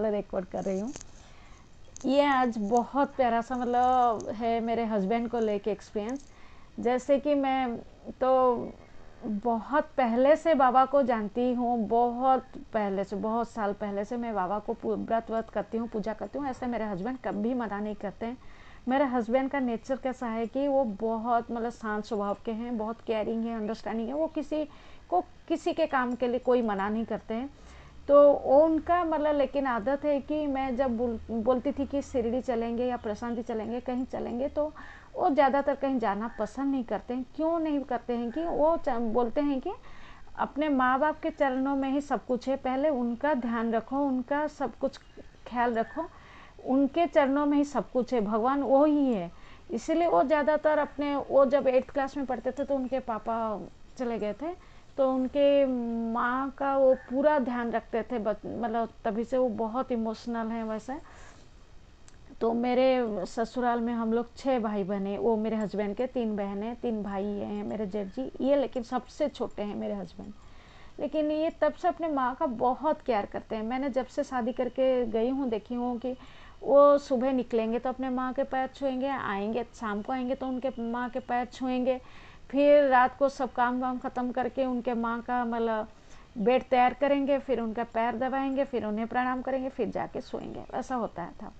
मतलब रिकॉर्ड कर रही हूँ। ये आज बहुत प्यारा सा मतलब है मेरे हस्बैंड को लेके एक्सपीरियंस। जैसे कि मैं तो बहुत पहले से बाबा को जानती हूँ, बहुत पहले से, बहुत साल पहले से मैं बाबा को व्रत व्रत करती हूँ, पूजा करती हूँ। ऐसे मेरे हस्बैंड कभी मना नहीं करते हैं। मेरे हस्बैंड का नेचर कैसा है कि वो बहुत मतलब शांत स्वभाव के हैं, बहुत केयरिंग है, अंडरस्टैंडिंग है। वो किसी को किसी के काम के लिए कोई मना नहीं करते हैं। तो वो उनका मतलब लेकिन आदत है कि मैं जब बोलती थी कि शिरडी चलेंगे या प्रशांति चलेंगे, कहीं चलेंगे, तो वो ज़्यादातर कहीं जाना पसंद नहीं करते हैं। क्यों नहीं करते हैं कि वो बोलते हैं कि अपने माँ बाप के चरणों में ही सब कुछ है, पहले उनका ध्यान रखो, उनका सब कुछ ख्याल रखो, उनके चरणों में ही सब कुछ है, भगवान वो ही है। इसीलिए वो ज़्यादातर अपने, वो जब 8th क्लास में पढ़ते थे तो उनके पापा चले गए थे, तो उनके माँ का वो पूरा ध्यान रखते थे, मतलब तभी से वो बहुत इमोशनल हैं वैसे। तो मेरे ससुराल में हम लोग 6 भाई बहन हैं। वो मेरे हस्बैंड के 3 बहनें, 3 भाई हैं मेरे जेठ जी, ये लेकिन सबसे छोटे हैं मेरे हस्बैंड। लेकिन ये तब से अपने माँ का बहुत केयर करते हैं। मैंने जब से शादी करके गई हूँ देखी हूँ कि वो सुबह निकलेंगे तो अपने माँ के पैर छुएंगे, आएंगे शाम को आएंगे तो उनके माँ के पैर छुएंगे, फिर रात को सब काम वाम ख़त्म करके उनके माँ का मतलब बेड तैयार करेंगे, फिर उनका पैर दबाएंगे, फिर उन्हें प्रणाम करेंगे, फिर जाके सोएंगे। ऐसा होता था।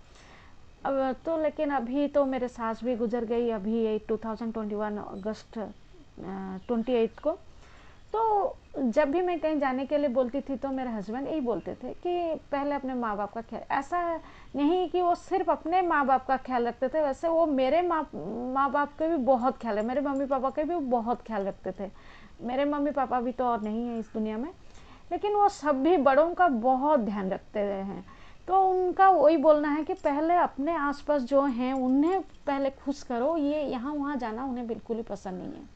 अब तो लेकिन अभी तो मेरे सास भी गुजर गई अभी, ये 2021 अगस्त 28 को। तो जब भी मैं कहीं जाने के लिए बोलती थी तो मेरे हस्बैंड यही बोलते थे कि पहले अपने माँ बाप का ख्याल। ऐसा नहीं कि वो सिर्फ अपने माँ बाप का ख्याल रखते थे, वैसे वो मेरे माँ बाप के भी बहुत ख्याल है, मेरे मम्मी पापा के भी बहुत ख्याल रखते थे। मेरे मम्मी पापा भी तो और नहीं है इस दुनिया में, लेकिन वो सभी बड़ों का बहुत ध्यान रखते हैं। तो उनका वही बोलना है कि पहले अपने आसपास जो हैं उन्हें पहले खुश करो, ये यहाँ वहाँ जाना उन्हें बिल्कुल ही पसंद नहीं है।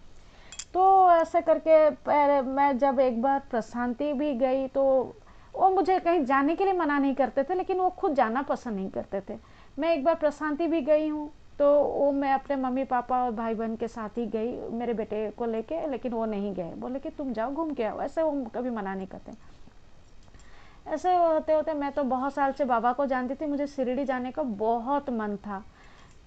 तो ऐसे करके मैं जब एक बार प्रशांति भी गई तो वो मुझे कहीं जाने के लिए मना नहीं करते थे, लेकिन वो खुद जाना पसंद नहीं करते थे। मैं एक बार प्रशांति भी गई हूँ तो वो मैं अपने मम्मी पापा और भाई बहन के साथ ही गई मेरे बेटे को लेके, लेकिन वो नहीं गए, बोले कि तुम जाओ घूम के आओ। ऐसे वो कभी मना नहीं करते। ऐसे होते होते मैं तो बहुत साल से बाबा को जानती थी, मुझे शिरडी जाने का बहुत मन था।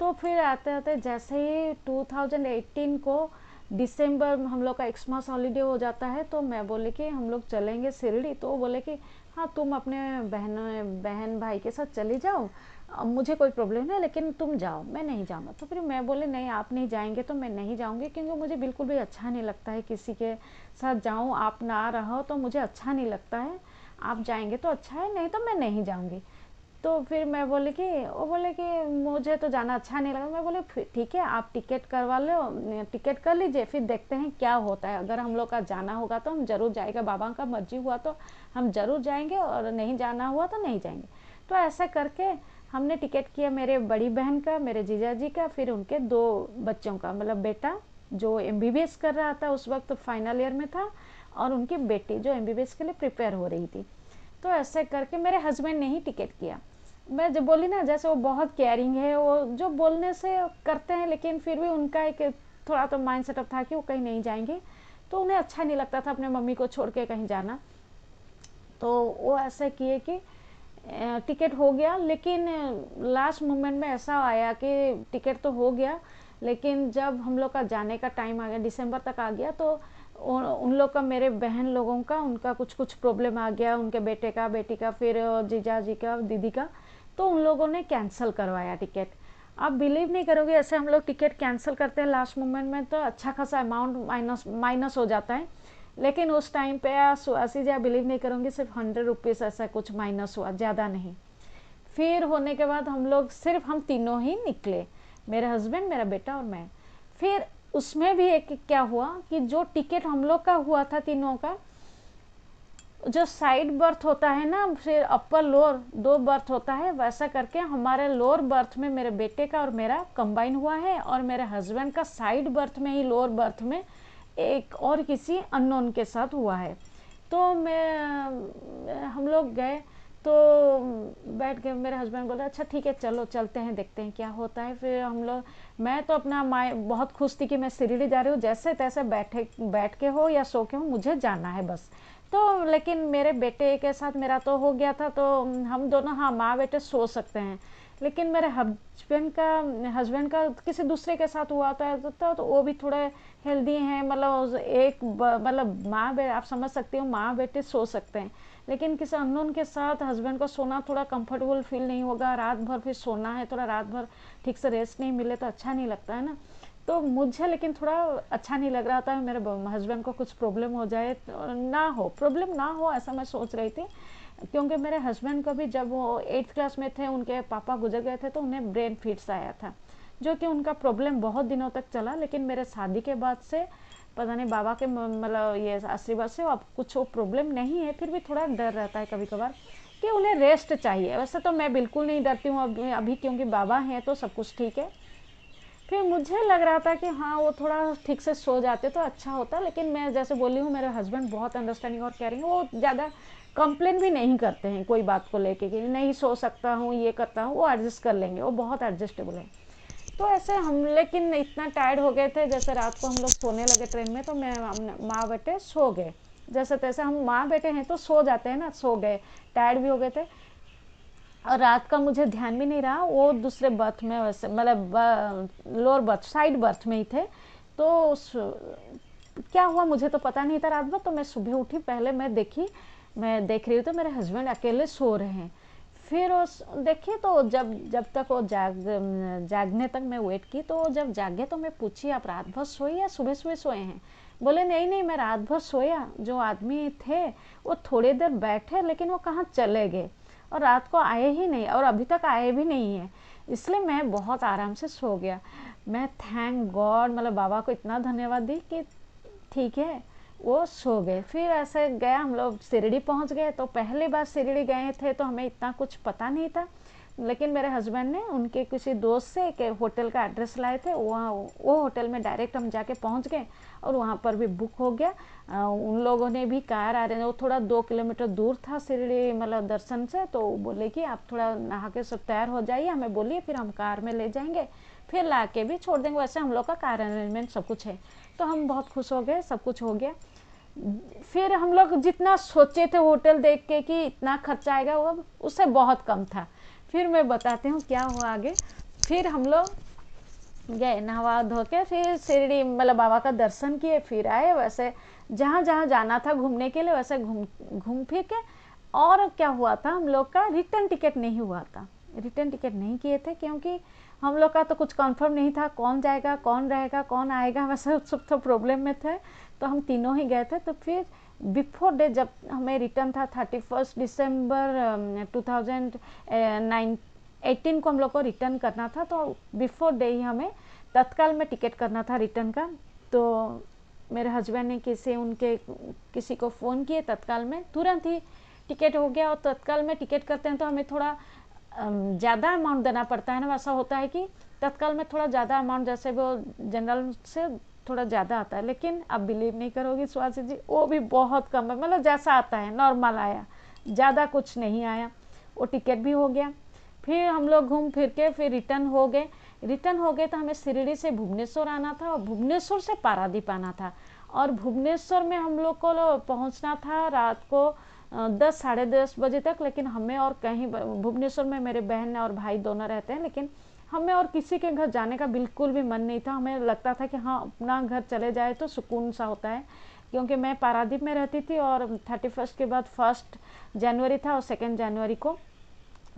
तो फिर आते आते जैसे ही 2018 को दिसंबर में हम लोग का एक्समास हॉलीडे हो जाता है, तो मैं बोली कि हम लोग चलेंगे शिरडी। तो वो बोले कि हाँ तुम अपने बहन भाई के साथ चली जाओ, मुझे कोई प्रॉब्लम नहीं, लेकिन तुम जाओ, मैं नहीं जाऊँगा। तो फिर मैं बोले नहीं, आप नहीं जाएंगे तो मैं नहीं जाऊँगी, क्योंकि मुझे बिल्कुल भी अच्छा नहीं लगता है किसी के साथ जाऊँ, आप ना रहो तो मुझे अच्छा नहीं लगता है। आप जाएंगे तो अच्छा है, नहीं तो मैं नहीं जाऊँगी। तो फिर मैं बोली कि वो बोले कि मुझे तो जाना अच्छा नहीं लगा। मैं बोले ठीक है, आप टिकट करवा लो, टिकट कर लीजिए, फिर देखते हैं क्या होता है। अगर हम लोग का जाना होगा तो हम जरूर जाएंगे, बाबा का मर्जी हुआ तो हम जरूर जाएंगे, और नहीं जाना हुआ तो नहीं जाएंगे। तो ऐसा करके हमने टिकट किया, मेरे बड़ी बहन का, मेरे जीजा जी का, फिर उनके 2 बच्चों का, मतलब बेटा जो MBBS कर रहा था उस वक्त फाइनल ईयर में था, और उनकी बेटी जो MBBS के लिए प्रिपेयर हो रही थी। तो ऐसे करके मेरे हस्बैंड ने ही टिकट किया। मैं जब बोली ना, जैसे वो बहुत केयरिंग है, वो जो बोलने से करते हैं, लेकिन फिर भी उनका एक थोड़ा तो माइंड सेटअप था कि वो कहीं नहीं जाएंगे, तो उन्हें अच्छा नहीं लगता था अपने मम्मी को छोड़ के कहीं जाना। तो वो ऐसे किए कि टिकट हो गया, लेकिन लास्ट मोमेंट में ऐसा आया कि टिकट तो हो गया, लेकिन जब हम लोग का जाने का टाइम आ गया, दिसंबर तक आ गया, तो उन लोग का, मेरे बहन लोगों का, उनका कुछ प्रॉब्लम आ गया, उनके बेटे का, बेटी का, फिर जीजा जी का, दीदी का। तो उन लोगों ने कैंसिल करवाया टिकट। आप बिलीव नहीं करोगे, ऐसे हम लोग टिकट कैंसिल करते हैं लास्ट मोमेंट में तो अच्छा खासा अमाउंट माइनस हो जाता है। लेकिन उस टाइम पे ऐसी जी बिलीव नहीं करूँगी, सिर्फ 100 रुपीज़ ऐसा कुछ माइनस हुआ, ज़्यादा नहीं। फिर होने के बाद हम लोग सिर्फ हम तीनों ही निकले, मेरे हस्बैंड, मेरा बेटा और मैं। फिर उसमें भी एक क्या हुआ कि जो टिकट हम लोग का हुआ था तीनों का, जो साइड बर्थ होता है ना, फिर अपर लोअर 2 बर्थ होता है, वैसा करके हमारे लोअर बर्थ में मेरे बेटे का और मेरा कंबाइन हुआ है, और मेरे हस्बैंड का साइड बर्थ में ही, लोअर बर्थ में एक और किसी अननोन के साथ हुआ है। तो हम लोग गए, तो बैठ के मेरे हस्बैंड बोले अच्छा ठीक है चलो चलते हैं, देखते हैं क्या होता है। फिर हम लोग, मैं तो अपना बहुत खुश थी कि मैं शिरडी जा रही हूँ, जैसे तैसे बैठ के हो या सो के हो, मुझे जाना है बस। तो लेकिन मेरे बेटे के साथ मेरा तो हो गया था, तो हम दोनों हाँ माँ बेटे सो सकते हैं। लेकिन मेरे हस्बैंड का किसी दूसरे के साथ हुआ तो वो भी थोड़े हेल्दी हैं, मतलब मतलब आप समझ सकते हो, माँ बेटे सो सकते हैं, लेकिन किसी अननोन के साथ हस्बैंड को सोना थोड़ा कंफर्टेबल फील नहीं होगा। रात भर फिर सोना है, थोड़ा रात भर ठीक से रेस्ट नहीं मिले तो अच्छा नहीं लगता है ना। तो मुझे लेकिन थोड़ा अच्छा नहीं लग रहा था, मेरे हस्बैंड को कुछ प्रॉब्लम हो जाए तो प्रॉब्लम ना हो ऐसा मैं सोच रही थी। क्योंकि मेरे हस्बैंड को भी जब वो 8th क्लास में थे, उनके पापा गुजर गए थे, तो उन्हें ब्रेन फिट्स आया था, जो कि उनका प्रॉब्लम बहुत दिनों तक चला। लेकिन मेरे शादी के बाद से पता नहीं बाबा के मतलब ये आशीर्वाद से अब कुछ वो प्रॉब्लम नहीं है। फिर भी थोड़ा डर रहता है कभी कभार कि उन्हें रेस्ट चाहिए। वैसे तो मैं बिल्कुल नहीं डरती हूँ अभी, क्योंकि बाबा हैं तो सब कुछ ठीक है। फिर मुझे लग रहा था कि हाँ वो थोड़ा ठीक से सो जाते तो अच्छा होता। लेकिन मैं जैसे बोली हूँ, मेरे हस्बैंड बहुत अंडरस्टैंडिंग और केयरिंग, वो ज़्यादा कंप्लेन भी नहीं करते हैं कोई बात को लेके कि नहीं सो सकता हूँ, ये करता हूँ, वो एडजस्ट कर लेंगे, वो बहुत एडजस्टेबल है। तो ऐसे हम लेकिन इतना टायर्ड हो गए थे, जैसे रात को हम लोग सोने लगे ट्रेन में, तो मैं माँ बेटे सो गए। जैसे तैसे हम माँ बेटे हैं तो सो जाते हैं ना, सो गए, टायर्ड भी हो गए थे। और रात का मुझे ध्यान भी नहीं रहा, वो दूसरे बर्थ में, वैसे मतलब लोअर बर्थ, साइड बर्थ में ही थे। तो क्या हुआ मुझे तो पता नहीं था रात भर। तो मैं सुबह उठी, पहले मैं देख रही हूँ तो मेरे हस्बैंड अकेले सो रहे हैं। फिर उस देखिए तो जब तक वो जागने तक मैं वेट की, तो जब जागे तो मैं पूछी आप रात भर सोए या सुबह सुबह सोए हैं? बोले नहीं नहीं मैं रात भर सोया, जो आदमी थे वो थोड़ी देर बैठे लेकिन वो कहाँ चले गए और रात को आए ही नहीं, और अभी तक आए भी नहीं है, इसलिए मैं बहुत आराम से सो गया। मैं थैंक गॉड, मतलब बाबा को इतना धन्यवाद दी कि ठीक है वो सो गए। फिर ऐसे गया, हम लोग शिरडी पहुंच गए। तो पहली बार शिरडी गए थे तो हमें इतना कुछ पता नहीं था, लेकिन मेरे हस्बैंड ने उनके किसी दोस्त से एक होटल का एड्रेस लाए थे, वहाँ वो होटल में डायरेक्ट हम जाके पहुंच गए और वहाँ पर भी बुक हो गया। उन लोगों ने भी कार आ रहे, वो थोड़ा 2 किलोमीटर दूर था शिरडी मतलब दर्शन से, तो बोले कि आप थोड़ा नहा के सब तैयार हो जाइए, हमें बोलिए, फिर हम कार में ले जाएंगे, फिर ला के भी छोड़ देंगे। वैसे हम लोग का कार अरेंजमेंट सब कुछ है। तो हम बहुत खुश हो गए, सब कुछ हो गया। फिर हम लोग जितना सोचे थे होटल देख के कि इतना खर्चा आएगा, वो उससे बहुत कम था। फिर मैं बताती हूँ क्या हुआ आगे। फिर हम लोग गए, नहा धो के फिर शिरडी मतलब बाबा का दर्शन किए, फिर आए। वैसे जहाँ जहाँ जाना था घूमने के लिए वैसे घूम घूम फिर के। और क्या हुआ था, हम लोग का रिटर्न टिकट नहीं हुआ था, रिटर्न टिकट नहीं किए थे, क्योंकि हम लोग का तो कुछ कंफर्म नहीं था कौन जाएगा कौन रहेगा कौन आएगा, वैसे सब तो प्रॉब्लम में थे। तो हम तीनों ही गए थे। तो फिर बिफोर डे जब हमें रिटर्न था 31 दिसंबर 2018 को हम लोग को रिटर्न करना था, तो बिफोर डे ही हमें तत्काल में टिकट करना था रिटर्न का। तो मेरे हस्बैंड ने किसी को फ़ोन किए, तत्काल में तुरंत ही टिकट हो गया। और तत्काल में टिकट करते हैं तो हमें थोड़ा ज़्यादा अमाउंट देना पड़ता है ना। वैसा होता है कि तत्काल में थोड़ा ज़्यादा अमाउंट, जैसे वो जनरल से थोड़ा ज़्यादा आता है, लेकिन आप बिलीव नहीं करोगी स्वाति जी, वो भी बहुत कम है, मतलब जैसा आता है नॉर्मल आया, ज़्यादा कुछ नहीं आया। वो टिकट भी हो गया। फिर हम लोग घूम फिर के फिर रिटर्न हो गए। तो हमें शिरडी से भुवनेश्वर आना था और भुवनेश्वर से पारादीप आना था। और भुवनेश्वर में हम लोग को पहुंचना था रात को 10 साढ़े 10 बजे तक। लेकिन हमें और कहीं, भुवनेश्वर में मेरे बहन और भाई दोनों रहते हैं, लेकिन हमें और किसी के घर जाने का बिल्कुल भी मन नहीं था। हमें लगता था कि हाँ अपना घर चले जाए तो सुकून सा होता है, क्योंकि मैं पारादीप में रहती थी और 31 के बाद 1 जनवरी था और 2 जनवरी को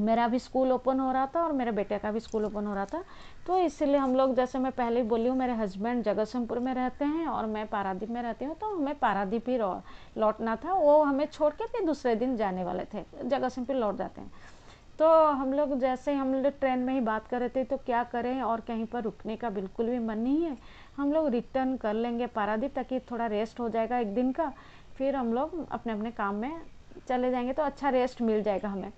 मेरा भी स्कूल ओपन हो रहा था और मेरे बेटे का भी स्कूल ओपन हो रहा था। तो इसलिए हम लोग, जैसे मैं पहले ही बोली हूँ, मेरे हस्बैंड जगतसिंहपुर में रहते हैं और मैं पारादीप में रहती हूँ, तो हमें पारादीप ही लौटना था। वो हमें छोड़ के फिर दूसरे दिन जाने वाले थे, जगतसिंहपुर लौट जाते हैं। तो हम लोग ट्रेन में ही बात कर रहे थे तो क्या करें, और कहीं पर रुकने का बिल्कुल भी मन नहीं है। हम लोग रिटर्न कर लेंगे पारादीप, ताकि थोड़ा रेस्ट हो जाएगा एक दिन का, फिर हम लोग अपने अपने काम में चले जाएंगे तो अच्छा रेस्ट मिल जाएगा हमें।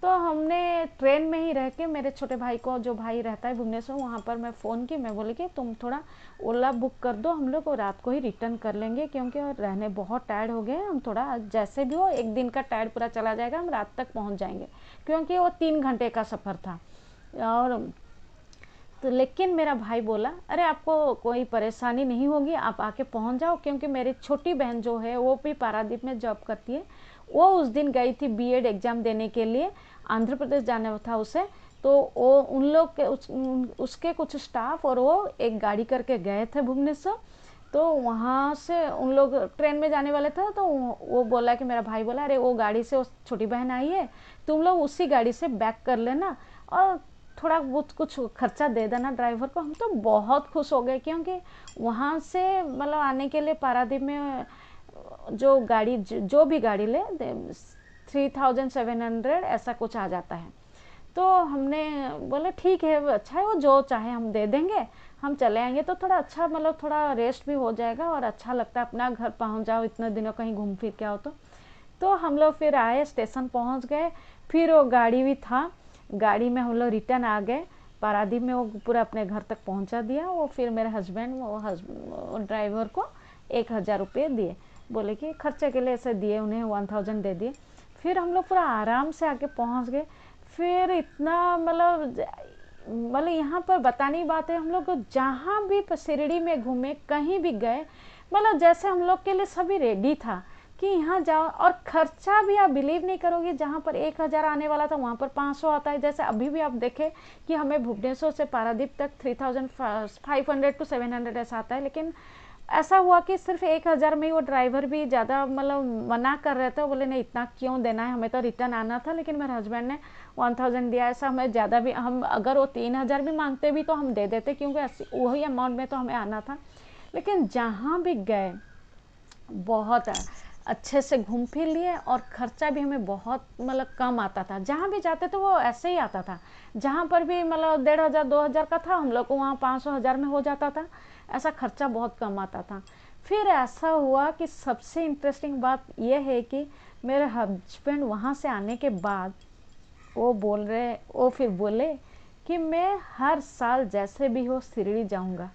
तो हमने ट्रेन में ही रह के, मेरे छोटे भाई को, जो भाई रहता है भुवनेश्वर, वहाँ पर मैं फ़ोन की, मैं बोली कि तुम थोड़ा ओला बुक कर दो, हम लोग रात को ही रिटर्न कर लेंगे, क्योंकि और रहने बहुत टायर्ड हो गए हम, थोड़ा जैसे भी हो एक दिन का टायर्ड पूरा चला जाएगा, हम रात तक पहुँच जाएंगे, क्योंकि वो 3 घंटे का सफ़र था। और तो लेकिन मेरा भाई बोला, अरे आपको कोई परेशानी नहीं होगी, आप आके पहुंच जाओ, क्योंकि मेरी छोटी बहन जो है वो भी पारादीप में जॉब करती है, वो उस दिन गई थी बीएड एग्ज़ाम देने के लिए, आंध्र प्रदेश जाना था उसे। तो वो उन लोग के उसके कुछ स्टाफ और वो एक गाड़ी करके गए थे भुवनेश्वर। तो वहाँ से उन लोग ट्रेन में जाने वाले थे, तो वो बोला कि मेरा भाई बोला, अरे वो गाड़ी से वो छोटी बहन आई है, तुम लोग उसी गाड़ी से बैक कर लेना और थोड़ा बहुत कुछ खर्चा दे देना ड्राइवर को। हम तो बहुत खुश हो गए, क्योंकि वहाँ से मतलब आने के लिए पारादीप में जो गाड़ी जो भी गाड़ी ले 3700 ऐसा कुछ आ जाता है। तो हमने बोला ठीक है, अच्छा है, वो जो चाहे हम दे देंगे, हम चले आएंगे तो थोड़ा अच्छा, मतलब थोड़ा रेस्ट भी हो जाएगा और अच्छा लगता है, अपना घर पहुंच जाओ, इतने दिनों कहीं घूम फिर के आओ। तो हम लोग फिर आए, स्टेशन पहुंच गए, फिर वो गाड़ी भी था, गाड़ी में हम लोग रिटर्न आ गए पारादीप में। वो पूरा अपने घर तक पहुंचा दिया वो। फिर मेरे हस्बैंड वो ड्राइवर को 1000 रुपये दिए, बोले कि खर्चे के लिए ऐसे दिए, उन्हें 1000 दे दिए। फिर हम लोग पूरा आराम से आके पहुंच गए। फिर इतना मतलब यहाँ पर बताने की बात है, हम लोग जहाँ भी शिरडी में घूमे, कहीं भी गए, मतलब जैसे हम लोग के लिए सभी रेडी था कि यहाँ जाओ। और खर्चा भी आप बिलीव नहीं करोगे, जहाँ पर 1000 आने वाला था वहाँ पर 500 आता है। जैसे अभी भी आप देखें कि हमें भुवनेश्वर से पारादीप तक 3500 to 700 ऐसा आता है, लेकिन ऐसा हुआ कि सिर्फ 1000 में ही वो ड्राइवर भी ज़्यादा मतलब मना कर रहे थे, बोले नहीं इतना क्यों देना है, हमें तो रिटर्न आना था। लेकिन मेरे हस्बैंड ने 1000 दिया। ऐसा हमें ज़्यादा भी, हम अगर वो 3000 भी मांगते भी तो हम दे देते, क्योंकि वही अमाउंट में तो हमें आना था। लेकिन जहाँ भी गए बहुत अच्छे से घूम फिर लिए, और ख़र्चा भी हमें बहुत मतलब कम आता था। जहाँ भी जाते थे वो ऐसे ही आता था, जहाँ पर भी मतलब 1500 2000 का था, हम लोग को वहाँ 500 1000 में हो जाता था। ऐसा खर्चा बहुत कम आता था। फिर ऐसा हुआ कि सबसे इंटरेस्टिंग बात यह है कि मेरे हस्बैंड वहाँ से आने के बाद वो फिर बोले कि मैं हर साल जैसे भी हो शिरडी जाऊँगा।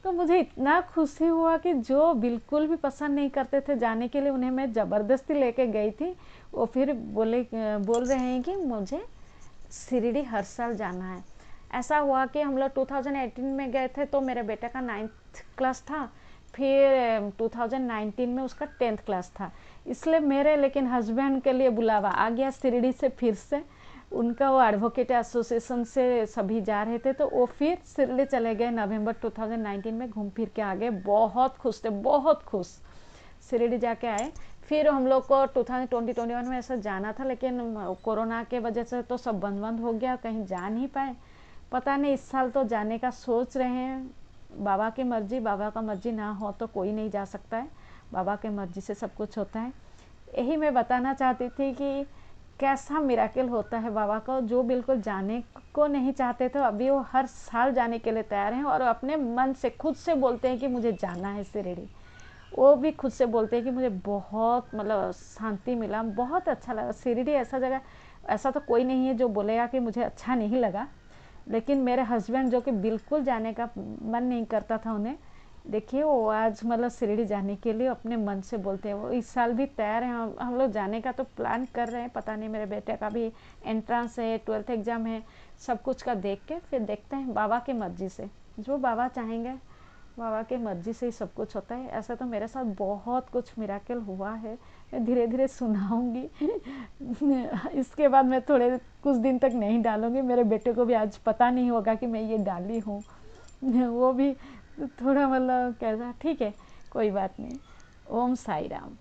तो मुझे इतना खुशी हुआ कि जो बिल्कुल भी पसंद नहीं करते थे जाने के लिए, उन्हें मैं ज़बरदस्ती लेके गई थी। वो फिर बोल रहे हैं कि मुझे शिरडी हर साल जाना है। ऐसा हुआ कि हम लोग 2018 में गए थे, तो मेरे बेटे का 9th क्लास था। फिर 2019 में उसका 10th क्लास था। इसलिए लेकिन हस्बैंड के लिए बुलावा आ गया शिरडी से फिर से। उनका वो एडवोकेट एसोसिएशन से सभी जा रहे थे, तो वो फिर शिरडी चले गए। नवंबर 2019 में घूम फिर के आ गए, बहुत खुश थे, बहुत खुश शिरडी जाके आए। फिर हम लोग को 2021 में ऐसा जाना था, लेकिन कोरोना के वजह से तो सब बंद हो गया, कहीं जा नहीं पाए। पता नहीं इस साल तो जाने का सोच रहे हैं। बाबा की मर्जी, बाबा का मर्जी ना हो तो कोई नहीं जा सकता है, बाबा के मर्जी से सब कुछ होता है। यही मैं बताना चाहती थी कि कैसा मिराकल होता है बाबा का। जो बिल्कुल जाने को नहीं चाहते थे, अभी वो हर साल जाने के लिए तैयार हैं, और अपने मन से खुद से बोलते हैं कि मुझे जाना है शिरडी। वो भी खुद से बोलते हैं कि मुझे बहुत मतलब शांति मिला, बहुत अच्छा लगा शिरडी। ऐसा जगह, ऐसा तो कोई नहीं है जो बोलेगा कि मुझे अच्छा नहीं लगा। लेकिन मेरे हस्बैंड जो कि बिल्कुल जाने का मन नहीं करता था उन्हें, देखिए वो आज मतलब शिरडी जाने के लिए अपने मन से बोलते हैं। वो इस साल भी तैयार हैं। हम लोग जाने का तो प्लान कर रहे हैं, पता नहीं, मेरे बेटे का भी एंट्रेंस है, 12th एग्ज़ाम है, सब कुछ का देख के फिर देखते हैं। बाबा की मर्जी से, जो बाबा चाहेंगे, बाबा की मर्जी से ही सब कुछ होता है। ऐसा तो मेरे साथ बहुत कुछ मिराकल हुआ है, मैं धीरे धीरे सुनाऊंगी। इसके बाद मैं थोड़े कुछ दिन तक नहीं डालूंगी, मेरे बेटे को भी आज पता नहीं होगा कि मैं ये डाली हूँ। वो भी थोड़ा मतलब कैसा, ठीक है, कोई बात नहीं। ओम साई राम।